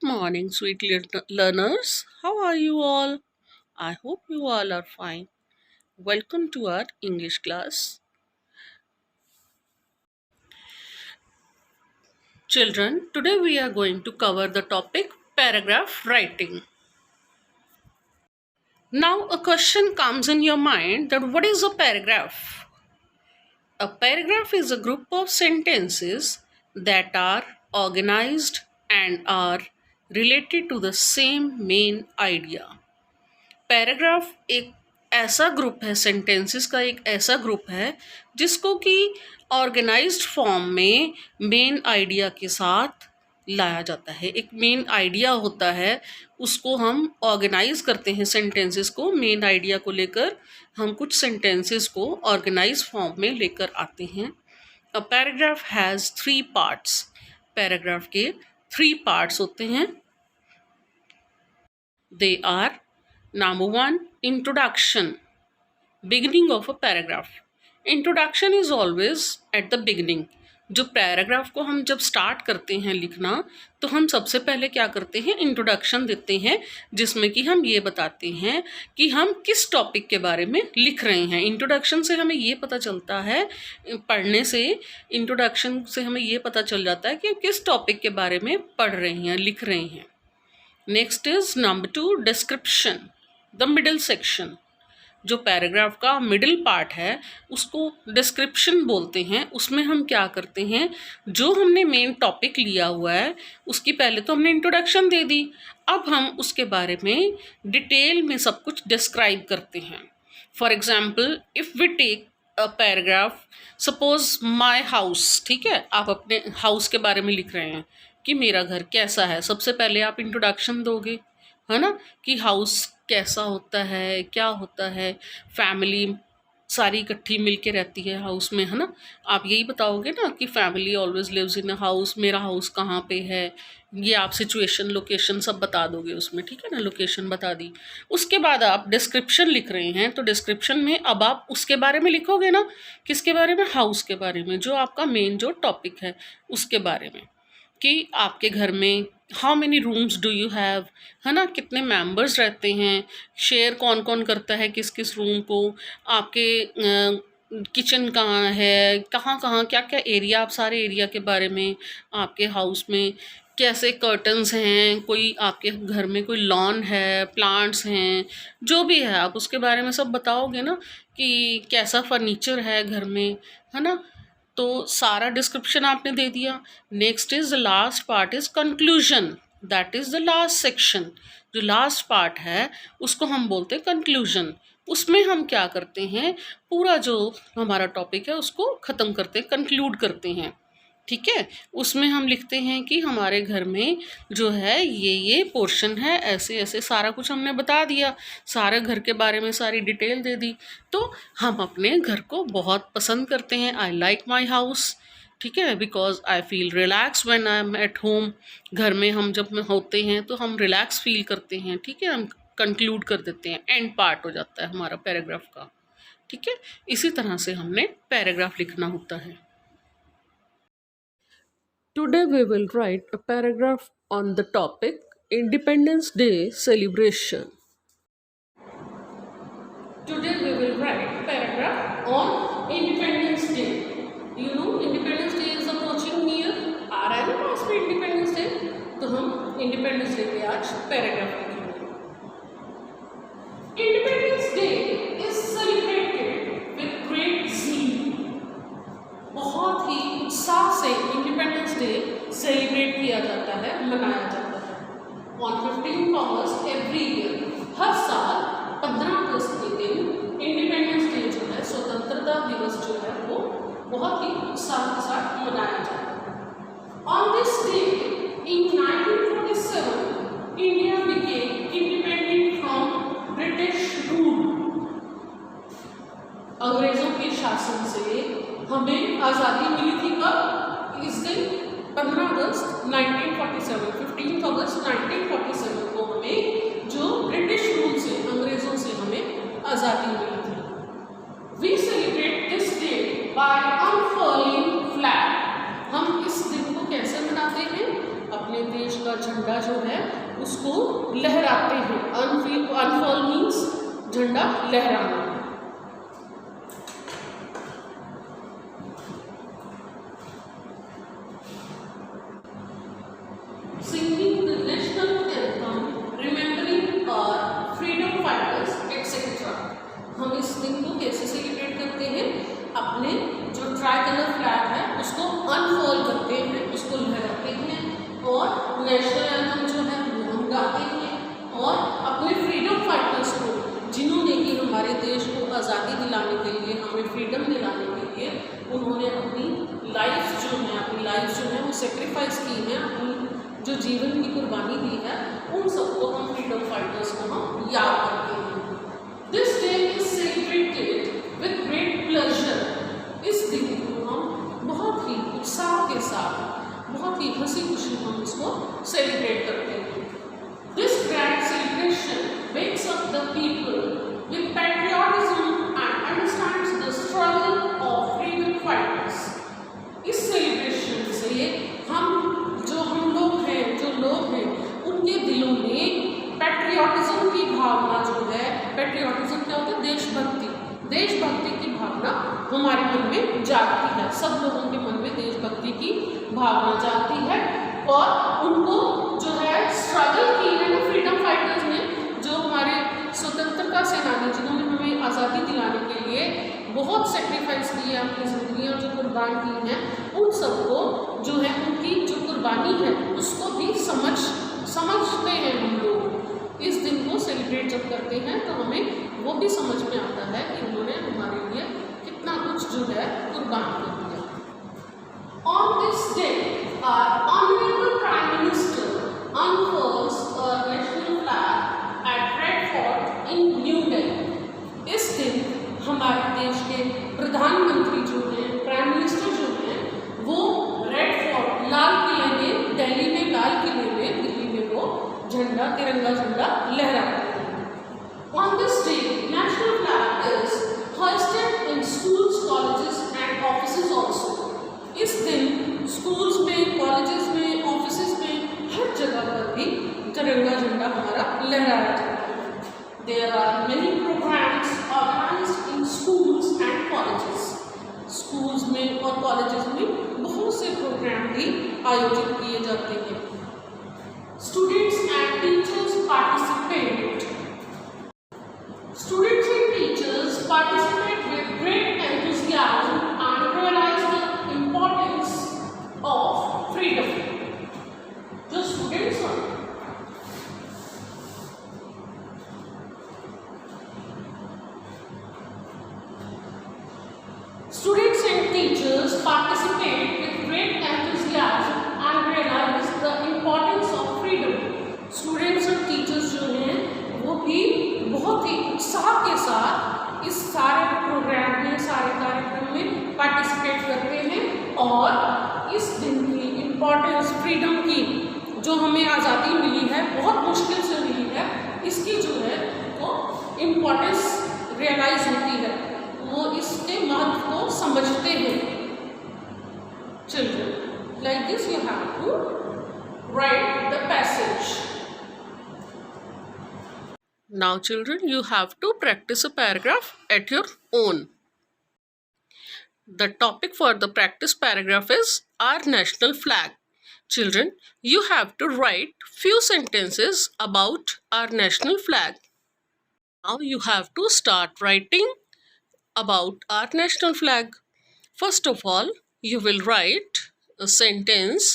morning, sweet learners. How are you all? I hope you all are fine. Welcome to our English class. Children, today we are going to cover the topic paragraph writing. Now, a question comes in your mind that what is a paragraph? A paragraph is a group of sentences that are organized and are related to the same main idea. Paragraph एक ऐसा group है, sentences का एक ऐसा group है जिसको कि organised form में मेन आइडिया के साथ लाया जाता है। एक मेन आइडिया होता है, उसको हम ऑर्गेनाइज करते हैं सेंटेंसेस को। मेन आइडिया को लेकर हम कुछ सेंटेंसेस को ऑर्गेनाइज फॉर्म में लेकर आते हैं। A paragraph has 3 parts. Paragraph के 3 पार्ट्स होते हैं। They are Number 1, introduction. Beginning of a paragraph. Introduction is always at the beginning. जो पैराग्राफ को हम जब स्टार्ट करते हैं लिखना, तो हम सबसे पहले क्या करते हैं, इंट्रोडक्शन देते हैं, जिसमें कि हम ये बताते हैं कि हम किस टॉपिक के बारे में लिख रहे हैं। इंट्रोडक्शन से हमें ये पता चलता है, पढ़ने से इंट्रोडक्शन से हमें ये पता चल जाता है कि किस टॉपिक के बारे में पढ़ रहे हैं, लिख रहे हैं। Next is number 2, description. The middle section. जो पैराग्राफ का मिडिल पार्ट है उसको डिस्क्रिप्शन बोलते हैं। उसमें हम क्या करते हैं, जो हमने मेन टॉपिक लिया हुआ है उसकी पहले तो हमने इंट्रोडक्शन दे दी, अब हम उसके बारे में डिटेल में सब कुछ डिस्क्राइब करते हैं। For example, if we take a paragraph, suppose my house, ठीक है, आप अपने हाउस के बारे में लिख रहे हैं कि मेरा घर कैसा है। सबसे पहले आप इंट्रोडक्शन दोगे, है ना, कि हाउस कैसा होता है, क्या होता है, फैमिली सारी इकट्ठी मिलके रहती है हाउस में, है ना। आप यही बताओगे ना कि family always lives in a house, मेरा हाउस कहाँ पे है, ये आप सिचुएशन, लोकेशन सब बता दोगे उसमें, ठीक है ना, लोकेशन बता दी। उसके बाद आप डिस्क्रिप्शन लिख रहे हैं, तो डिस्क्रिप्शन में अब आप उसके बारे में लिखोगे ना, किसके बारे में, हाउस के बारे में, जो आपका मेन जो टॉपिक है उसके बारे में, कि आपके घर में how many rooms do you have, है ना, कितने मेंबर्स रहते हैं, शेयर कौन कौन करता है किस किस रूम को, आपके किचन कहाँ है, कहाँ कहाँ क्या क्या एरिया, आप सारे एरिया के बारे में, आपके हाउस में कैसे कर्टन्स हैं, कोई आपके घर में कोई लॉन है, प्लांट्स हैं, जो भी है आप उसके बारे में सब बताओगे ना, कि कैसा फर्नीचर है घर में, है ना। तो सारा डिस्क्रिप्शन आपने दे दिया। Next is the last part is conclusion, that is the last section. जो लास्ट पार्ट है उसको हम बोलते हैं कंक्लूजन। उसमें हम क्या करते हैं, पूरा जो हमारा टॉपिक है उसको ख़त्म करते हैं, कंक्लूड करते हैं, ठीक है। उसमें हम लिखते हैं कि हमारे घर में जो है ये पोर्शन है, ऐसे ऐसे सारा कुछ हमने बता दिया, सारे घर के बारे में सारी डिटेल दे दी। तो हम अपने घर को बहुत पसंद करते हैं। आई लाइक माई हाउस, ठीक है, because I feel relax when I am at home. घर में हम जब में होते हैं तो हम रिलैक्स फील करते हैं, ठीक है। हम कंक्लूड कर देते हैं, एंड पार्ट हो जाता है हमारा पैराग्राफ का, ठीक है। इसी तरह से हमने पैराग्राफ लिखना होता है। Today we will write a paragraph on the topic Independence Day celebration. Today we will write paragraph on Independence Day. You know Independence Day is approaching near. आ रहा है ना पास में Independence Day, तो हम Independence Day पे आज paragraph लिखेंगे. Independence Day is celebrated with great zeal. बहुत ही उत्साह से इंडिपेंडेंस डे सेलिब्रेट किया जाता है, मनाया जाता है। ऑन 15 अगस्त एवरी ईयर, हर साल 15 अगस्त के दिन इंडिपेंडेंस डे जो है, स्वतंत्रता दिवस जो है, वो बहुत ही उत्साह के साथ मनाया जाता है। On this day in 1947 India became independent from British rule. अंग्रेजों के शासन से हमें आज़ादी मिली थी कब, इस दिन 15 अगस्त 1947, 15 अगस्त 1947 को हमें जो ब्रिटिश रूल से, अंग्रेज़ों से हमें आज़ादी मिली थी। We celebrate this day by unfurling flag. हम इस दिन को कैसे मनाते हैं, अपने देश का झंडा जो है उसको लहराते हैं। अनफॉल मीन्स झंडा लहराना। Singing the national anthem, remembering our freedom fighters, etc. हम इस दिन को कैसे सेलिब्रेट करते हैं? अपने जो ट्राई कलर फ्लैग है उसको अनफॉल करते हैं, उसको लहराते हैं और नेशनल एंथम जो है वो हम गाते हैं और अपने फ्रीडम फाइटर्स को, जिन्होंने कि हमारे देश को आज़ादी दिलाने के लिए, हमें फ्रीडम दिलाने के लिए उन्होंने अपनी लाइफ जो है वो सेक्रीफाइस की है, अपनी जो जीवन की कुर्बानी दी है, उन सबको हम फ्रीडम फाइटर्स को हम याद करते हैं। This day is celebrated with great pleasure. इस दिन को हम बहुत ही उत्साह के साथ, बहुत ही हंसी खुशी हम इसको सेलिब्रेट करते हैं। This grand celebration wakes up the people with patriotism and understands the struggle of freedom fighters. इस सेलिब्रेशन से हम लोग हैं उनके दिलों में पैट्रियाटिज्म की भावना जो है, पैट्रियाटिज्म क्या होता है? देशभक्ति की भावना हमारे मन में जागती है। सब लोगों के मन में देशभक्ति की भावना जागती है और उनको जो है स्ट्रगल की है ना फ्रीडम फाइटर्स ने, जो हमारे स्वतंत्रता सेनानी जिन्होंने हमें आज़ादी दिलाने के लिए बहुत सेक्रीफाइस की है, अपनी जिंदगियाँ जो कुर्बान की हैं, उन सबको जो है उनकी जो कुर्बानी है उसको भी समझते हैं हम लोग। इस दिन को सेलिब्रेट जब करते हैं तो हमें वो भी समझ में आता है कि उन्होंने हमारे लिए कितना कुछ जो है कुर्बान कर दिया। On this day our honourable prime minister unfurls a national flag at Red Fort in New Delhi। इस दिन हमारे देश के प्रधानमंत्री जो हैं, प्राइम मिनिस्टर जो हैं, वो रेड फोर्ट लाल किले में, दिल्ली में वो झंडा, तिरंगा झंडा लहराते हैं। On this day national flag is hoisted in schools, colleges and offices also। इस दिन स्कूल्स में, कॉलेजेस में, ऑफिसेज में, हर जगह पर भी तिरंगा झंडा हमारा लहराया जाता है। There are many programs organized in schools and colleges। Schools में और कॉलेजेस में बहुत से प्रोग्राम भी आयोजित किए जाते हैं। Students and teachers participate। Students and teachers participate with great enthusiasm and realize the importance of freedom। जो स्टूडेंट्स हैं Students and teachers participate with great enthusiasm and realize the importance of freedom। Students और teachers जो हैं वो भी बहुत ही उत्साह के साथ इस सारे प्रोग्राम में, सारे कार्यक्रम में पार्टिसिपेट करते हैं और इस दिन की इम्पोर्टेंस, फ्रीडम की, जो हमें आज़ादी मिली है, बहुत मुश्किल से मिली है, इसकी जो है वो इम्पोर्टेंस रियलाइज होती है, वो इसके महत्व को समझते हैं। Children, like this you have to write the passage। Now children, you have to practice a paragraph at your own। The topic for the practice paragraph is our national flag। Children, you have to write few sentences about our national flag। Now you have to start writing about our national flag। First of all, you will write a sentence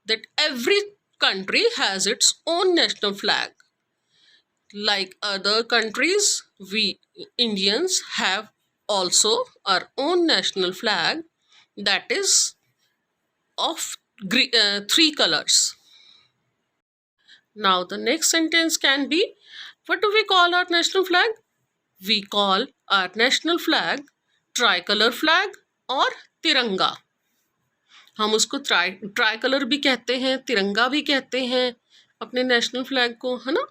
that every country has its own national flag। Like other countries, we Indians have also our own national flag that is of three colors। Now the next sentence can be, what do we call our national flag? We call our national flag tricolor flag और तिरंगा। हम उसको tricolour भी कहते हैं, तिरंगा भी कहते हैं अपने नेशनल फ्लैग को, है ना।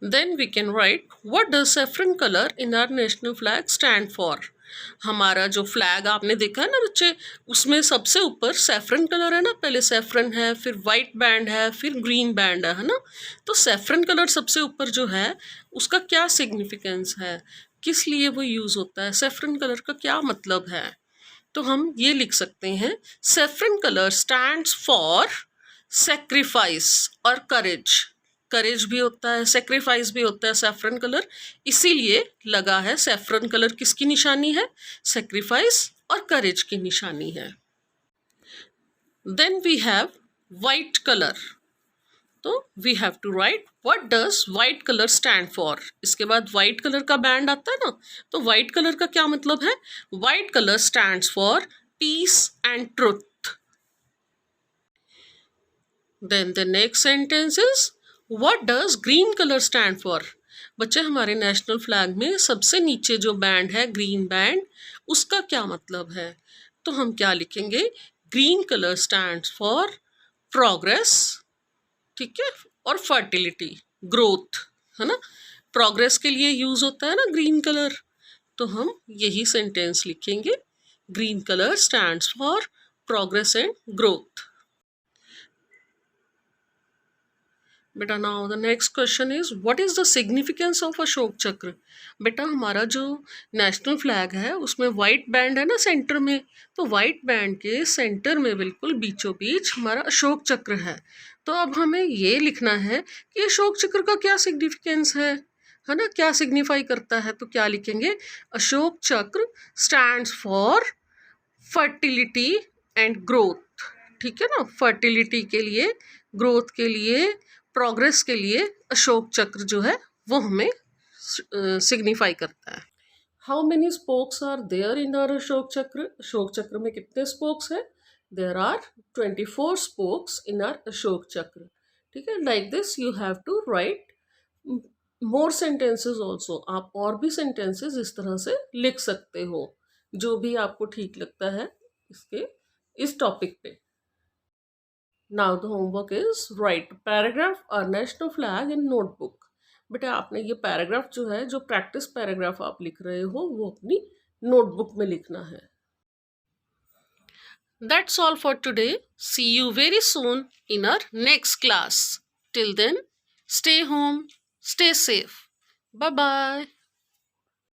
Then we can write, what does saffron color in our national flag stand for? हमारा जो फ्लैग आपने देखा है ना बच्चे, उसमें सबसे ऊपर सैफरन कलर है ना, पहले सैफरन है, फिर वाइट बैंड है, फिर ग्रीन बैंड है ना। तो सैफरन कलर सबसे ऊपर जो है उसका क्या सिग्निफिकेंस है, किस लिए वो यूज़ होता है, सैफरन कलर का क्या मतलब है। तो हम ये लिख सकते हैं, saffron colour stands for sacrifice और करेज। करेज भी होता है, सेक्रीफाइस भी होता है सैफरन कलर, इसीलिए लगा है। सैफरन कलर किसकी निशानी है, सेक्रीफाइस और करेज की निशानी है। Then we have white colour. तो we have to write what does white colour stand for. इसके बाद वाइट कलर का बैंड आता है ना, तो वाइट कलर का क्या मतलब है, white colour stands for peace and truth. Then the next sentence is what does green colour stand for. बच्चे हमारे नेशनल फ्लैग में सबसे नीचे जो बैंड है ग्रीन बैंड, उसका क्या मतलब है। तो हम क्या लिखेंगे, green colour stands for progress, ठीक है, और फर्टिलिटी, ग्रोथ, है ना। प्रोग्रेस के लिए यूज होता है ना ग्रीन कलर, तो हम यही सेंटेंस लिखेंगे, green colour stands for progress and growth. बेटा now the next question is what is the significance of Ashok Chakra. बेटा हमारा जो नेशनल फ्लैग है उसमें वाइट बैंड है ना सेंटर में, तो वाइट बैंड के सेंटर में बिल्कुल बीचों बीच हमारा अशोक चक्र है। तो अब हमें ये लिखना है कि अशोक चक्र का क्या सिग्निफिकेंस है ना, क्या सिग्निफाई करता है। तो क्या लिखेंगे, अशोक चक्र stands for fertility and growth, ठीक है ना। फर्टिलिटी के लिए, ग्रोथ के लिए, प्रोग्रेस के लिए अशोक चक्र जो है वो हमें सिग्निफाई करता है। How many spokes are there in our Ashok Chakra. Ashok Chakra में कितने स्पोक्स हैं, there are 24 spokes in our Ashok Chakra, ठीक है। Like this you have to write more sentences also. आप और भी सेंटेंसेस इस तरह से लिख सकते हो, जो भी आपको ठीक लगता है इसके इस टॉपिक पे। Now the homework is right paragraph और नेशनल फ्लैग इन नोटबुक। बेटा आपने ये पैराग्राफ जो है, जो प्रैक्टिस पैराग्राफ आप लिख रहे हो, वो अपनी नोटबुक में लिखना है। That's all for today, see you very soon in our next class. Till then stay home, stay safe, bye bye.